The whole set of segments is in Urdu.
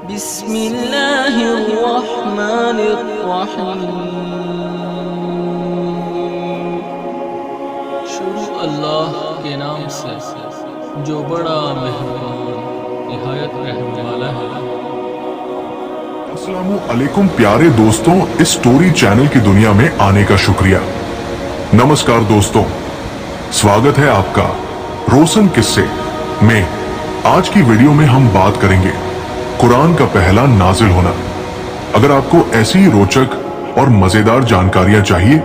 بسم اللہ الرحمن الرحیم۔ شروع اللہ کے نام سے جو بڑا مہربان نہایت رحم والا ہے۔ السلام علیکم پیارے دوستوں، اس سٹوری چینل کی دنیا میں آنے کا شکریہ۔ نمسکار دوستوں، سواگت ہے آپ کا روشن قصے میں۔ آج کی ویڈیو میں ہم بات کریں گے قرآن کا پہلا نازل ہونا۔ اگر آپ کو ایسی روچک اور مزیدار جانکاریاں چاہیے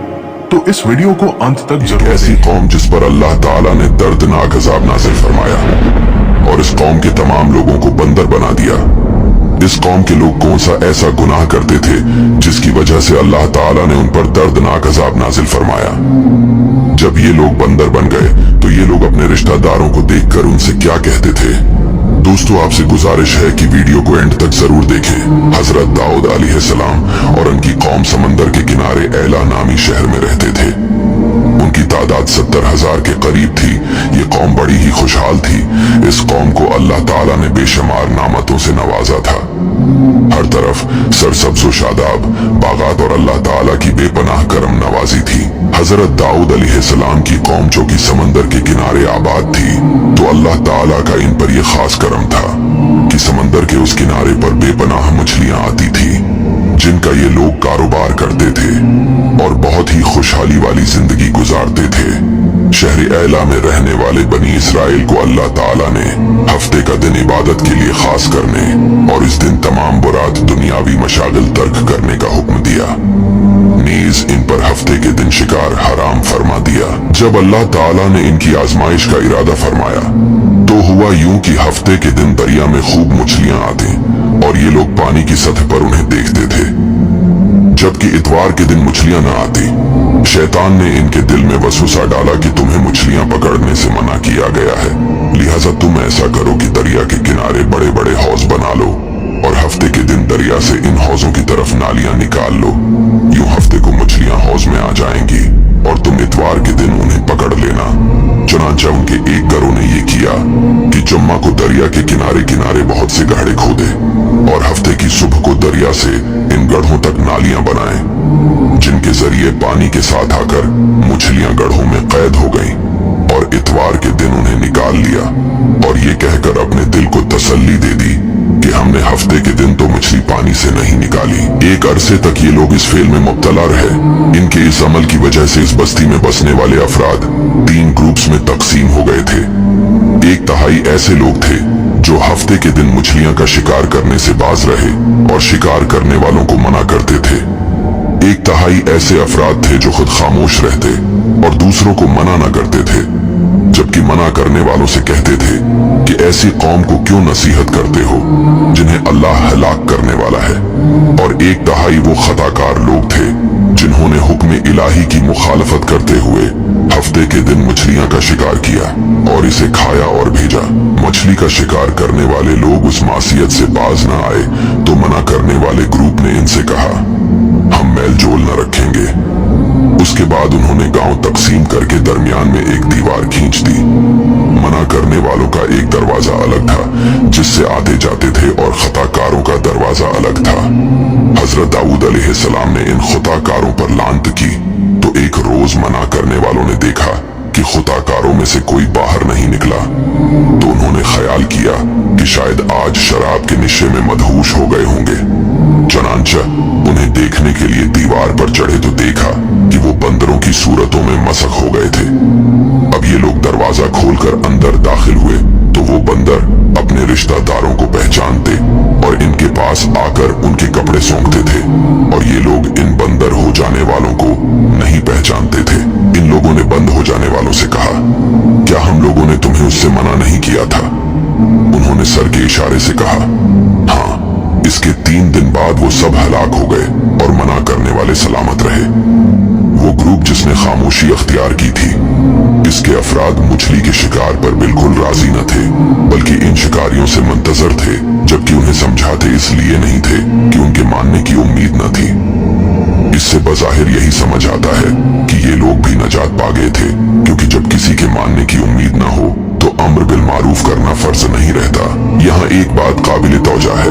تو اس ویڈیو کو انت تک ضرور ایسی قوم جس پر اللہ تعالیٰ نے دردناک عذاب نازل فرمایا اور اس قوم کے تمام لوگوں کو بندر بنا دیا۔ اس قوم کے لوگ کون سا ایسا گناہ کرتے تھے جس کی وجہ سے اللہ تعالیٰ نے ان پر دردناک عذاب نازل فرمایا۔ جب یہ لوگ بندر بن گئے تو یہ لوگ اپنے رشتہ داروں کو دیکھ کر ان سے کیا کہتے تھے؟ دوستو، آپ سے گزارش ہے کہ ویڈیو کو اینڈ تک ضرور دیکھیں۔ حضرت داؤد علیہ السلام اور ان کی قوم سمندر کے کنارے ایلا نامی شہر میں رہتے تھے۔ ان کی تعداد 70,000 کے قریب تھی۔ یہ قوم بڑی ہی خوشحال تھی۔ اس قوم کو اللہ تعالیٰ نے بے شمار نعمتوں سے نوازا تھا۔ ہر طرف سرسبز و شاداب باغات اور اللہ تعالیٰ کی بے پناہ کرم نوازی تھی۔ حضرت داؤد علیہ السلام کی قوم جو کہ سمندر کے کنارے آباد تھی تو اللہ تعالیٰ کا ان پر یہ خاص کرم تھا کہ سمندر کے اس کنارے پر بے پناہ مچھلیاں آتی تھی جن کا یہ لوگ کاروبار کرتے تھے اور بہت ہی خوشحالی والی زندگی گزارتے تھے۔ شہر ایلا میں رہنے والے بنی اسرائیل کو اللہ تعالیٰ نے ہفتے کا دن عبادت کے لیے خاص کرنے اور اس دن تمام برات دنیاوی مشاغل ترک کرنے کا حکم دیا۔ نیز ان پر ہفتے کے دن شکار حرام فرما دیا۔ جب اللہ تعالیٰ نے ان کی آزمائش کا ارادہ فرمایا تو ہوا یوں کہ ہفتے کے دن دریا میں خوب مچھلیاں آتی اور یہ لوگ پانی کی سطح پر انہیں دیکھتے تھے، جبکہ اتوار کے دن مچھلیاں نہ آتی۔ شیطان نے ان کے دل میں وسوسہ ڈالا کہ تمہیں مچھلیاں پکڑنے سے منع کیا گیا ہے، لہٰذا تم ایسا کرو کہ دریا کے کنارے بڑے بڑے حوض بنا لو اور ہفتے کے دن دریا سے ان حوضوں کی طرف نالیاں نکال لو۔ یوں ہفتے کو مچھلیاں حوض میں آ جائیں گی اور تم اتوار کے دن انہیں پکڑ لینا۔ چنانچہ ان کے ایک گروہ نے یہ کیا کہ جمعہ کو دریا کے کنارے کنارے بہت سے گڑھے کھودے اور ہفتے کی صبح کو دریا سے ان گڑھوں تک نالیاں بنائیں جن کے ذریعے پانی کے ساتھ آ کر مچھلیاں گڑھوں میں قید ہو گئیں، اور اتوار کے دن انہیں نکال لیا اور یہ کہہ کر اپنے دل کو تسلی دے دی کہ ہم نے ہفتے کے دن تو مچھلی پانی سے نہیں نکالی۔ ایک عرصے تک یہ لوگ اس فعل میں مبتلا رہے۔ ان کے اس عمل کی وجہ سے اس بستی میں بسنے والے افراد 3 گروپس میں تقسیم ہو گئے تھے۔ ایک تہائی ایسے لوگ تھے جو ہفتے کے دن مچھلیاں کا شکار کرنے سے باز رہے اور شکار کرنے والوں کو منع کرتے تھے۔ ایک تہائی ایسے افراد تھے جو خود خاموش رہتے اور دوسروں کو منع نہ کرتے تھے، جبکہ منع کرنے والوں سے کہتے تھے کہ ایسی قوم کو کیوں نصیحت کرتے ہو جنہیں اللہ ہلاک کرنے والا ہے۔ اور ایک تہائی وہ خطا کار لوگ تھے جنہوں نے حکم الہی کی مخالفت کرتے ہوئے ہفتے کے دن مچھلیاں کا شکار کیا اور اسے کھایا اور بھیجا۔ مچھلی کا شکار کرنے والے لوگ اس معصیت سے باز نہ آئے تو منع کرنے والے گروپ نے ان سے کہا ہم میل جول نہ رکھیں گے۔ اس کے بعد انہوں نے گاؤں تقسیم کر کے درمیان میں ایک دیوار کھینچ دی۔ منع کرنے والوں کا ایک دروازہ الگ تھا جس سے آتے جاتے تھے اور خطا کاروں کا دروازہ الگ تھا۔ حضرت داؤد علیہ السلام نے ان خطا کاروں پر لعنت کی تو ایک روز منع کرنے والوں نے دیکھا کہ خطا کاروں میں سے کوئی باہر نہیں نکلا، تو انہوں نے خیال کیا کہ شاید آج شراب کے نشے میں مدہوش ہو گئے ہوں گے۔ چنانچہ انہیں دیکھنے کے لیے دیوار پر چڑھے تو دیکھا کہ وہ بندروں کی صورتوں میں مسخ ہو گئے تھے۔ اب یہ لوگ دروازہ کھول کر اندر داخل ہوئے تو وہ بندر اپنے رشتہ داروں کو پہچانتے اور ان کے پاس آ کر ان کے کپڑے سونکھتے تھے، اور یہ لوگ ان بندر ہو جانے والوں کو نہیں پہچانتے تھے۔ ان لوگوں نے بند ہو جانے والوں سے کہا کیا ہم لوگوں نے تمہیں اس سے منع نہیں کیا تھا؟ انہوں نے سر کے اشارے سے کہا ہاں۔ اس کے 3 دن بعد وہ سب ہلاک ہو گئے اور منع کرنے والے سلامت رہے۔ وہ گروپ جس نے خاموشی اختیار کی تھی، اس کے افراد مچھلی کے شکار پر بالکل راضی نہ تھے، بلکہ ان شکاریوں سے منتظر تھے، جبکہ انہیں سمجھاتے اس لیے نہیں تھے کہ ان کے ماننے کی امید نہ تھی۔ اس سے بظاہر یہی سمجھ آتا ہے کہ یہ لوگ بھی نجات پا گئے تھے، کیونکہ جب کسی کے ماننے کی امید نہ ہو تو امر بالمعروف کرنا فرض نہیں رہتا۔ یہاں ایک بات قابل توجہ ہے،